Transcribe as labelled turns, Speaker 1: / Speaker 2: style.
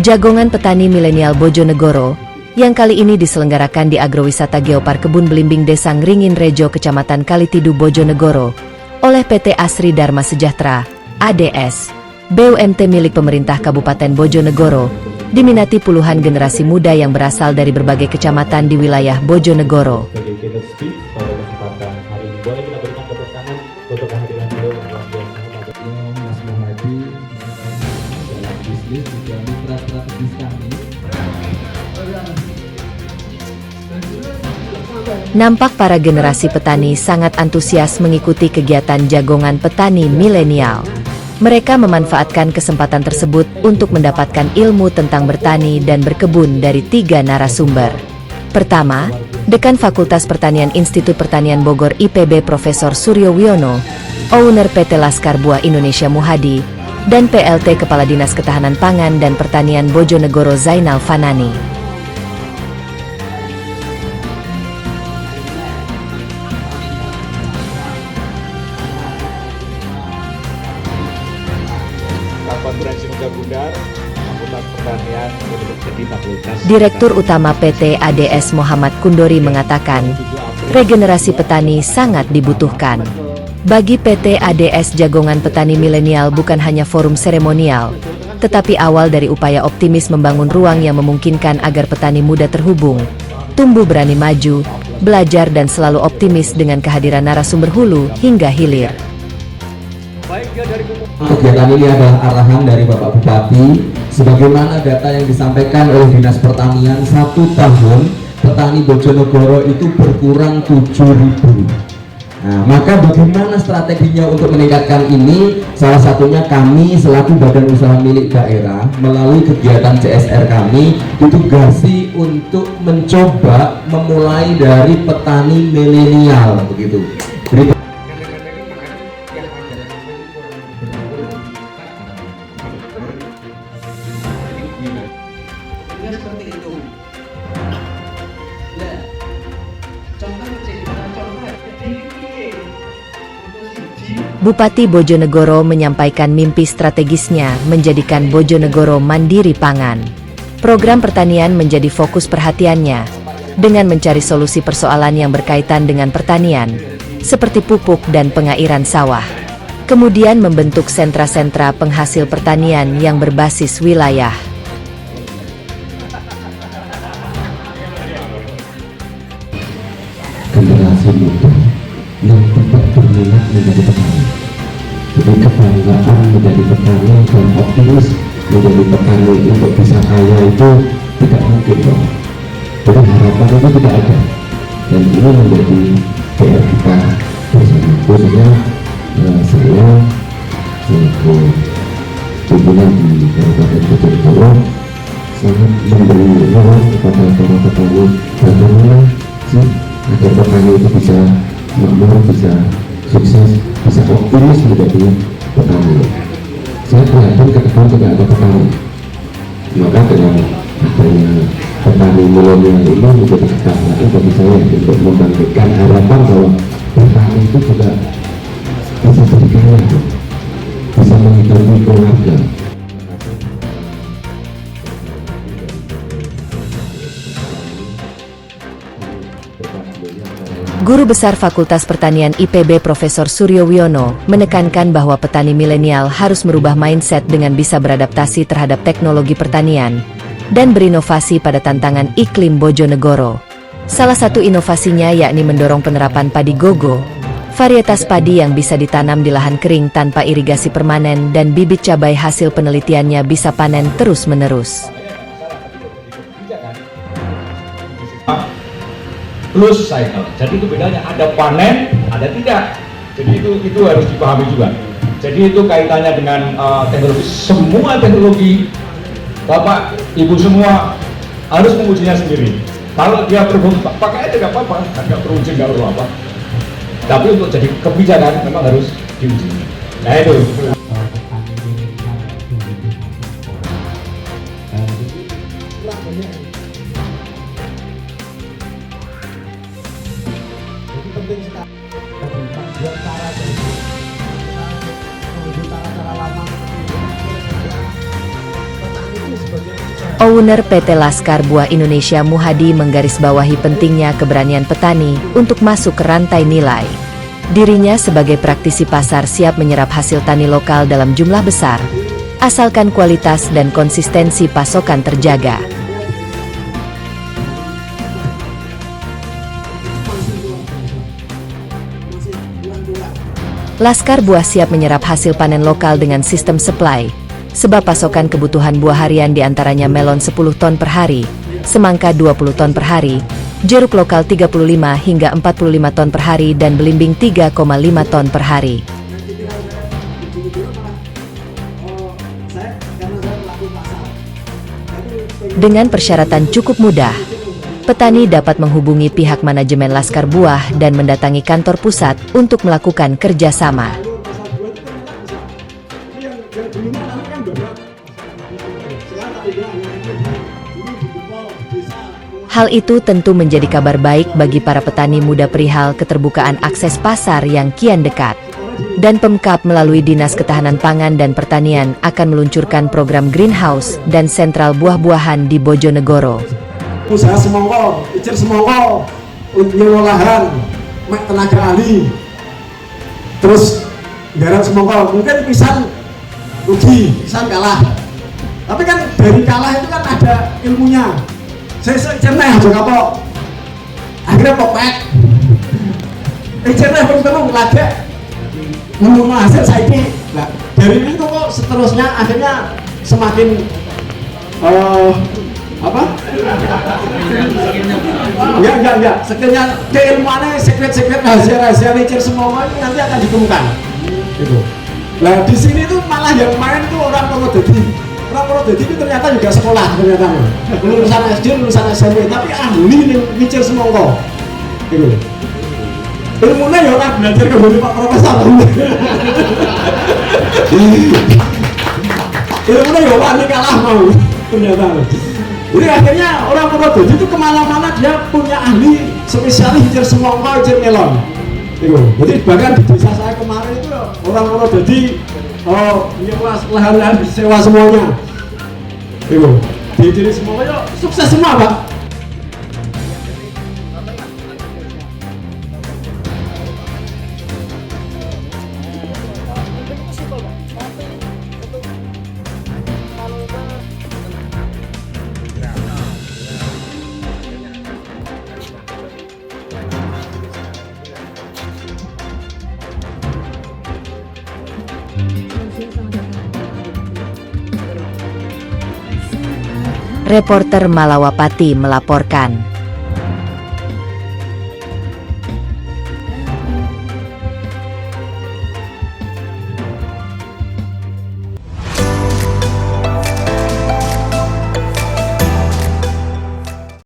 Speaker 1: Jagongan Petani Milenial Bojonegoro, yang kali ini diselenggarakan di Agrowisata Geopark Kebun Belimbing Desa Ngringin Rejo, Kecamatan Kalitidu, Bojonegoro, oleh PT Asri Dharma Sejahtera, ADS, BUMT milik pemerintah Kabupaten Bojonegoro, diminati puluhan generasi muda yang berasal dari berbagai kecamatan di wilayah Bojonegoro. Nampak para generasi petani sangat antusias mengikuti kegiatan Jagongan Petani Milenial. Mereka memanfaatkan kesempatan tersebut untuk mendapatkan ilmu tentang bertani dan berkebun dari 3 narasumber. Pertama, Dekan Fakultas Pertanian Institut Pertanian Bogor IPB Profesor Suryo Wiono, Owner PT Laskar Buah Indonesia Muhadi, dan PLT Kepala Dinas Ketahanan Pangan dan Pertanian Bojonegoro Zainal Fanani. Direktur Utama PT ADS Muhammad Kundori mengatakan, regenerasi petani sangat dibutuhkan. Bagi PT ADS, Jagongan Petani Milenial bukan hanya forum seremonial, tetapi awal dari upaya optimis membangun ruang yang memungkinkan agar petani muda terhubung, tumbuh berani maju, belajar dan selalu optimis dengan kehadiran narasumber hulu hingga hilir.
Speaker 2: Kegiatan ini adalah arahan dari Bapak Bupati, sebagaimana data yang disampaikan oleh Dinas Pertanian, 1 tahun petani Bojonegoro itu berkurang 7.000. Nah, maka bagaimana strateginya untuk meningkatkan ini? Salah satunya kami selaku badan usaha milik daerah melalui kegiatan CSR kami ditugasi untuk mencoba memulai dari petani milenial begitu.
Speaker 3: Seperti itu.
Speaker 1: Bupati Bojonegoro menyampaikan mimpi strategisnya menjadikan Bojonegoro mandiri pangan. Program pertanian menjadi fokus perhatiannya, dengan mencari solusi persoalan yang berkaitan dengan pertanian, seperti pupuk dan pengairan sawah. Kemudian membentuk sentra-sentra penghasil pertanian yang berbasis wilayah.
Speaker 2: Generasi muda yang tidak berminat menjadi petani, jadi kebanggaan menjadi petani dan optimis menjadi petani untuk bisa kaya itu tidak mungkin dong. Jadi harapan itu tidak ada, dan ini menjadi PR kita bersama, khususnya saya selaku pimpinan di Kabupaten Bojonegoro sangat memberi ruang kepada para petani bagaimana sih agar petani itu bisa makmur, bisa sukses, bisa optimis menjadi petani. Saya prihatin ke depan tidak ada petani, maka dengan adanya petani milenial ini menjadi kebanggaan bagi saya untuk membangkitkan harapan bahwa petani itu juga bisa jadi kaya, bisa menghidupi keluarga.
Speaker 1: Guru Besar Fakultas Pertanian IPB Profesor Suryo Wiono menekankan bahwa petani milenial harus merubah mindset dengan bisa beradaptasi terhadap teknologi pertanian dan berinovasi pada tantangan iklim Bojonegoro. Salah satu inovasinya yakni mendorong penerapan padi gogo, varietas padi yang bisa ditanam di lahan kering tanpa irigasi permanen, dan bibit cabai hasil penelitiannya bisa panen terus-menerus.
Speaker 4: Close cycle. Jadi itu bedanya, ada panen, ada tidak. Jadi itu harus dipahami juga. Jadi itu kaitannya dengan teknologi. Semua teknologi, Bapak, Ibu semua harus mengujinya sendiri. Kalau dia perlu pakai aja nggak apa-apa, nggak perlu uji, nggak perlu apa. Tapi untuk jadi kebijakan memang harus diuji. Nah itu.
Speaker 3: Penting sekali buat cara cara lama petani itu sebagai
Speaker 1: Owner PT Laskar Buah Indonesia Muhadi menggarisbawahi pentingnya keberanian petani untuk masuk ke rantai nilai. Dirinya sebagai praktisi pasar siap menyerap hasil tani lokal dalam jumlah besar, asalkan kualitas dan konsistensi pasokan terjaga. Laskar Buah siap menyerap hasil panen lokal dengan sistem supply, sebab pasokan kebutuhan buah harian diantaranya melon 10 ton per hari, semangka 20 ton per hari, jeruk lokal 35 hingga 45 ton per hari dan belimbing 3,5 ton per hari. Dengan persyaratan cukup mudah, petani dapat menghubungi pihak manajemen Laskar Buah dan mendatangi kantor pusat untuk melakukan kerjasama. Hal itu tentu menjadi kabar baik bagi para petani muda perihal keterbukaan akses pasar yang kian dekat. Dan Pemkab melalui Dinas Ketahanan Pangan dan Pertanian akan meluncurkan program greenhouse dan sentral buah-buahan di Bojonegoro.
Speaker 3: Usaha semongko, icir semongko, nyewa lahan, tenaga ahli, terus garap semongko, mungkin pisang rugi, pisang kalah. Tapi kan dari kalah itu kan ada ilmunya. Saya cenah aja kapok, akhirnya popek. Cenah belum lagi, menunggu hasil saya ini. Nah, dari itu kok seterusnya akhirnya semakin enggak sekiranya keilmuannya sekret-sekret rahasia-rahasia nature semua ini nanti akan ditemukan gitu. Nah di sini tuh malah yang main tuh orang Purwodadi itu ternyata juga sekolah ternyata lulusan SD, lulusan SMP tapi ahli nature semua gitu. Ilmunya ya orang belajar ke Pak Profesor. Ilmunya ya wani kalah mau ternyata. Jadi akhirnya orang Purwodadi itu kemana-mana dia punya ahli spesialis hijau semongko, hijau melon. Jadi bahkan di desa saya kemarin itu orang Purwodadi nyewa lahan-lahan disewa semuanya. Jadi semuanya sukses semua Pak.
Speaker 1: Reporter Malawapati melaporkan.